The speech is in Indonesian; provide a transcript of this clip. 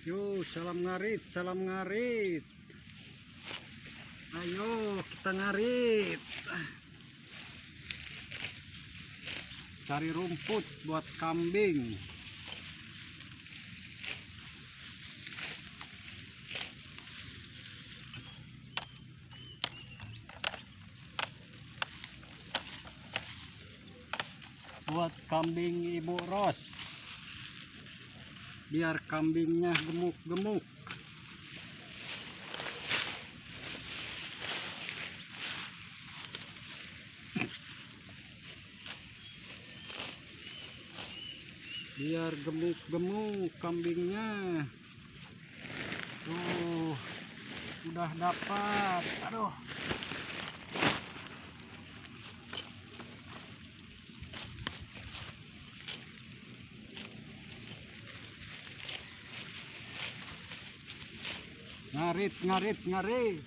Yo, salam ngarit, salam ngarit. Ayo kita ngarit. Cari rumput buat kambing. Buat kambing Ibu Ros. Biar kambingnya gemuk-gemuk. Biar gemuk-gemuk kambingnya. Tuh, udah dapat. Aduh. Ngarit, ngarit, ngarit.